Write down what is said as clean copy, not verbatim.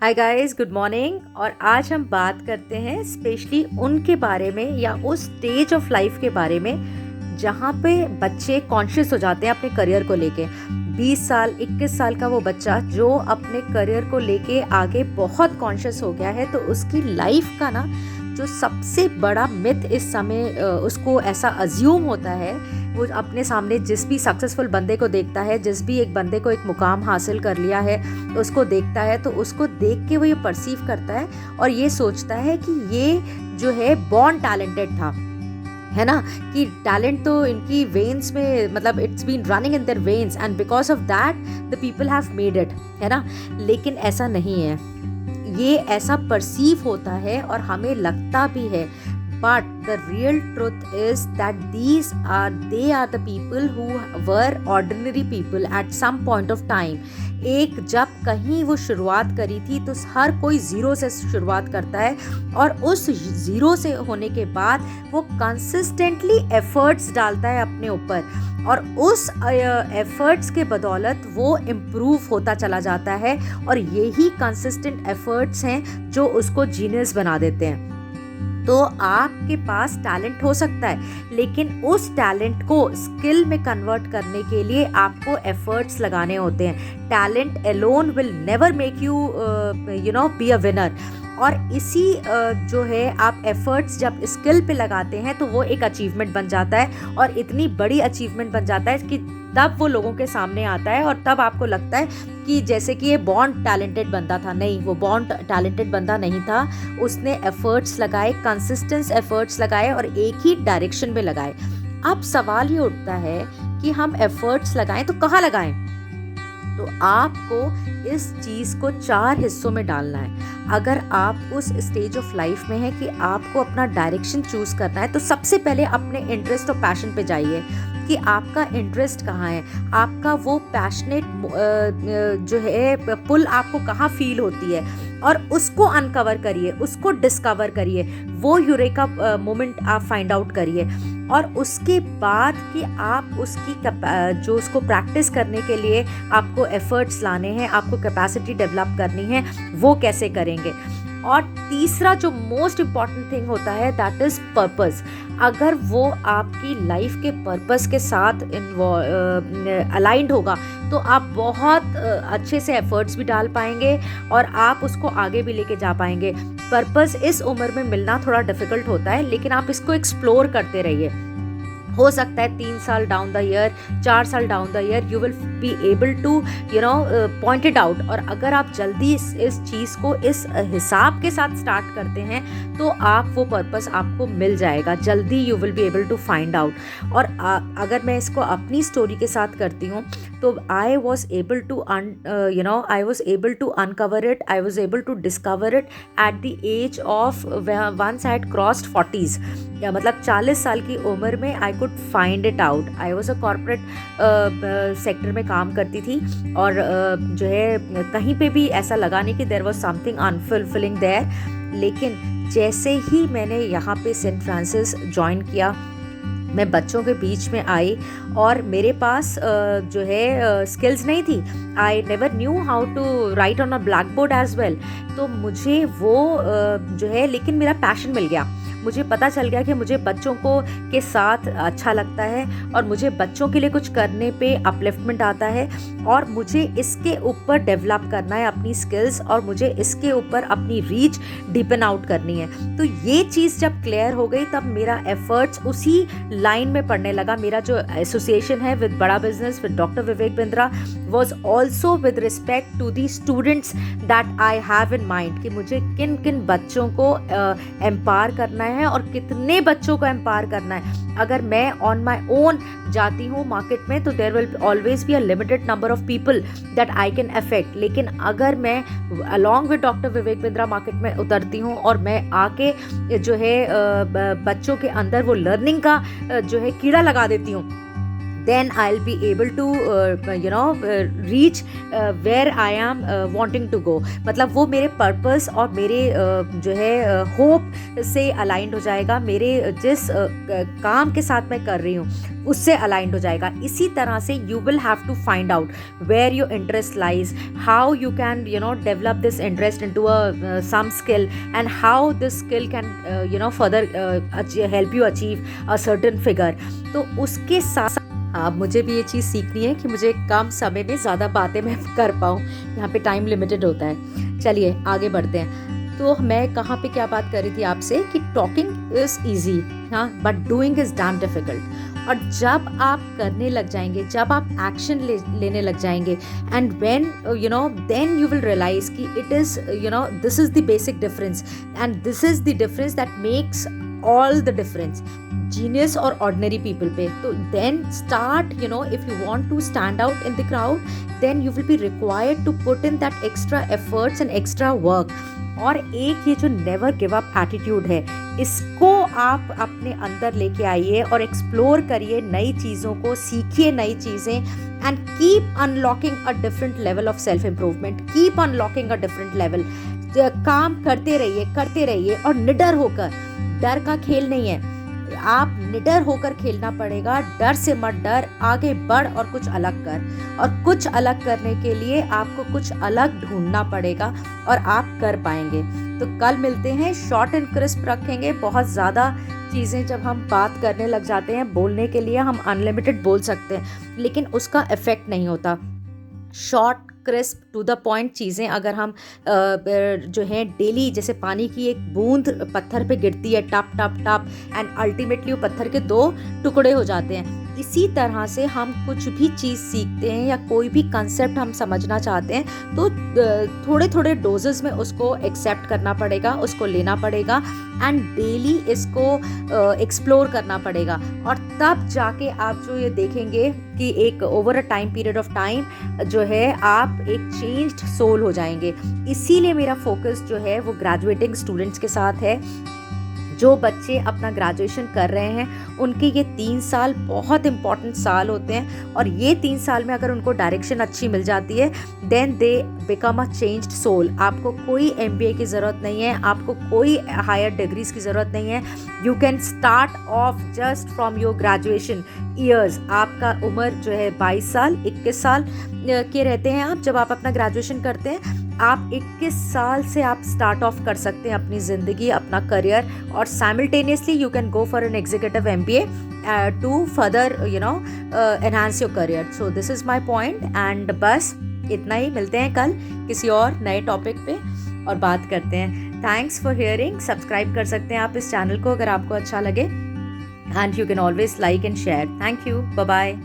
Hi guys, good morning. और आज हम बात करते हैं स्पेशली उनके बारे में या उस स्टेज ऑफ लाइफ के बारे में जहाँ पे बच्चे कॉन्शियस हो जाते हैं अपने करियर को लेके। 20 साल 21 साल का वो बच्चा जो अपने करियर को लेके आगे बहुत कॉन्शियस हो गया है, तो उसकी लाइफ का ना जो सबसे बड़ा मिथ इस समय उसको ऐसा अज्यूम होता है। वो अपने सामने जिस भी सक्सेसफुल बंदे को देखता है, जिस भी एक बंदे को एक मुकाम हासिल कर लिया है उसको देखता है, तो उसको देख के वो ये परसीव करता है और ये सोचता है कि ये जो है बॉर्न टैलेंटेड था, है ना, कि टैलेंट तो इनकी वेन्स में, मतलब it's been running in there veins and because of that the people have made it, है ना। लेकिन ऐसा नहीं है, ये ऐसा परसीव होता है और हमें लगता भी है, but the real truth is that they are the people who were ordinary people at some point of time. एक जब कहीं वो शुरुआत करी थी तो हर कोई ज़ीरो से शुरुआत करता है और उस ज़ीरो से होने के बाद वो कंसिस्टेंटली एफर्ट्स डालता है अपने ऊपर और उस एफर्ट्स के बदौलत वो इम्प्रूव होता चला जाता है और यही कंसिस्टेंट एफर्ट्स हैं जो उसको जीनियस बना देते हैं। तो आपके पास टैलेंट हो सकता है, लेकिन उस टैलेंट को स्किल में कन्वर्ट करने के लिए आपको एफर्ट्स लगाने होते हैं। Talent alone will never make you be a winner. और इसी जो है आप एफर्ट्स जब स्किल पे लगाते हैं तो वो एक अचीवमेंट बन जाता है और इतनी बड़ी अचीवमेंट बन जाता है कि तब वो लोगों के सामने आता है और तब आपको लगता है कि जैसे कि ये बॉर्न टैलेंटेड बंदा था। नहीं, वो बॉर्न टैलेंटेड बंदा नहीं था, उसने एफर्ट्स लगाए, कंसिस्टेंट एफर्ट्स लगाए और एक ही डायरेक्शन में लगाए। अब सवाल ये उठता है कि हम एफर्ट्स लगाएं तो कहाँ लगाएं? तो आपको इस चीज़ को 4 हिस्सों में डालना है। अगर आप उस स्टेज ऑफ लाइफ में हैं कि आपको अपना डायरेक्शन चूज़ करना है, तो सबसे पहले अपने इंटरेस्ट और पैशन पे जाइए कि आपका इंटरेस्ट कहाँ है, आपका वो पैशनेट जो है पुल आपको कहाँ फील होती है और उसको अनकवर करिए, उसको डिस्कवर करिए, वो यूरेका मोमेंट आप फाइंड आउट करिए। और उसके बाद कि आप उसकी जो उसको प्रैक्टिस करने के लिए आपको एफर्ट्स लाने हैं, आपको कैपेसिटी डेवलप करनी है, वो कैसे करेंगे। और तीसरा जो मोस्ट इम्पॉर्टेंट थिंग होता है, दैट इज़ पर्पस। अगर वो आपकी लाइफ के पर्पस के साथ अलाइंड होगा तो आप बहुत अच्छे से एफर्ट्स भी डाल पाएंगे और आप उसको आगे भी लेके जा पाएंगे। पर्पस इस उम्र में मिलना थोड़ा डिफिकल्ट होता है, लेकिन आप इसको एक्सप्लोर करते रहिए। हो सकता है 3 साल डाउन द ईयर, 4 साल down the year you will be able two point it out. और अगर आप जल्दी इस चीज़ को इस हिसाब के साथ स्टार्ट करते हैं तो आप वो पर्पस आपको मिल जाएगा, जल्दी you will be able to find out. और अगर मैं इसको अपनी स्टोरी के साथ करती हूँ तो I was able to uncover it, I was able to discover it at the age of once I had crossed 40s, या मतलब 40 साल की उम्र में I could find it out. I was a corporate sector में काम करती थी और जो है कहीं पे भी ऐसा लगा नहीं कि देयर वॉज समथिंग अनफुलफिलिंग देयर। लेकिन जैसे ही मैंने यहाँ पे सेंट फ्रांसिस ज्वाइन किया, मैं बच्चों के बीच में आई और मेरे पास जो है स्किल्स नहीं थी। I never knew how to write on a blackboard as well. तो मुझे वो जो है, लेकिन मेरा पैशन मिल गया। मुझे पता चल गया कि मुझे बच्चों को के साथ अच्छा लगता है और मुझे बच्चों के लिए कुछ करने पे अपलिफ्टमेंट आता है और मुझे इसके ऊपर डेवलप करना है अपनी स्किल्स और मुझे इसके ऊपर अपनी रीच डीपन आउट करनी है। तो ये चीज़ जब क्लियर हो गई तब मेरा एफर्ट्स उसी लाइन में पड़ने लगा। मेरा जो एसोसिएशन है विद बड़ा business with doctor Vivek Bindra was also with respect to the students that I have in mind कि मुझे किन किन बच्चों को एम्पावर करना है और कितने बच्चों को एम्पावर करना है। अगर मैं ऑन माई ओन जाती हूँ मार्केट में तो there will always be a limited number of people that I can affect. लेकिन अगर मैं along with doctor Vivek Bindra market में उतरती हूँ और मैं आके जो है बच्चों के अंदर वो लर्निंग का जो है कीड़ा लगा देती हूँ, then I'll be able to reach where I am wanting to go. मतलब वो मेरे पर्पस और मेरे जो है होप से अलाइंड हो जाएगा, मेरे जिस काम के साथ मैं कर रही हूँ उससे अलाइंड हो जाएगा. इसी तरह से you will have to find out where your interest lies, how you can develop this interest into a some skill, and how this skill can further help you achieve a certain figure. तो उसके साथ अब मुझे भी ये चीज़ सीखनी है कि मुझे कम समय में ज़्यादा बातें मैं कर पाऊँ. यहाँ पे टाइम लिमिटेड होता है. चलिए आगे बढ़ते हैं. तो मैं कहाँ पे क्या बात कर रही थी आपसे कि टॉकिंग इज़ ईजी, हाँ, but doing is dam difficult. और जब आप करने लग जाएंगे, जब आप एक्शन लेने लग जाएंगे, and when then you will realize कि it is this is the basic difference, and this is the difference that makes all the difference, genius or ordinary people पे. तो then start, if you want to stand out in the crowd, then you will be required to put in that extra efforts and extra work. और एक ये जो never give up attitude है, इसको आप अपने अंदर लेके आइए और एक्सप्लोर करिए नई चीज़ों को, सीखिए नई चीज़ें, and keep unlocking a different level of self improvement. Keep unlocking a different level. काम करते रहिए और निडर होकर. डर का खेल नहीं है, आप निडर होकर खेलना पड़ेगा. डर से मत डर, आगे बढ़ और कुछ अलग कर. और कुछ अलग करने के लिए आपको कुछ अलग ढूंढना पड़ेगा और आप कर पाएंगे. तो कल मिलते हैं. शॉर्ट एंड क्रिस्प रखेंगे. बहुत ज़्यादा चीज़ें जब हम बात करने लग जाते हैं, बोलने के लिए हम अनलिमिटेड बोल सकते हैं, लेकिन उसका इफ़ेक्ट नहीं होता. Short crisp to the point चीज़ें अगर हम जो है डेली, जैसे पानी की एक बूंद पत्थर पे गिरती है, टप टप टप, एंड अल्टीमेटली वो पत्थर के 2 टुकड़े हो जाते हैं. इसी तरह से हम कुछ भी चीज़ सीखते हैं या कोई भी कंसेप्ट हम समझना चाहते हैं, तो थोड़े थोड़े डोजेस में उसको एक्सेप्ट करना पड़ेगा, उसको लेना पड़ेगा, एंड डेली इसको एक्सप्लोर करना पड़ेगा. और तब जाके आप जो ये देखेंगे कि एक over a time period of time जो है आप एक चेंज्ड सोल हो जाएंगे. इसीलिए मेरा फोकस जो है वो ग्रेजुएटिंग स्टूडेंट्स के साथ है. जो बच्चे अपना ग्रेजुएशन कर रहे हैं उनके ये 3 साल बहुत इंपॉर्टेंट साल होते हैं. और ये 3 साल में अगर उनको डायरेक्शन अच्छी मिल जाती है, then they become a changed soul. आपको कोई MBA की ज़रूरत नहीं है, आपको कोई हायर डिग्रीज की ज़रूरत नहीं है. You can start of just from your graduation years. आपका उम्र जो है 22 साल 21 साल के रहते हैं आप जब आप अपना ग्रेजुएशन करते हैं. आप 21 साल से आप स्टार्ट ऑफ कर सकते हैं अपनी ज़िंदगी, अपना करियर, और simultaneously you can go for an executive MBA to further enhance your career. So this is my point, and बस इतना ही. मिलते हैं कल किसी और नए टॉपिक पे और बात करते हैं. Thanks for hearing. सब्सक्राइब कर सकते हैं आप इस चैनल को अगर आपको अच्छा लगे, and you can always like and share. Thank you. Bye bye.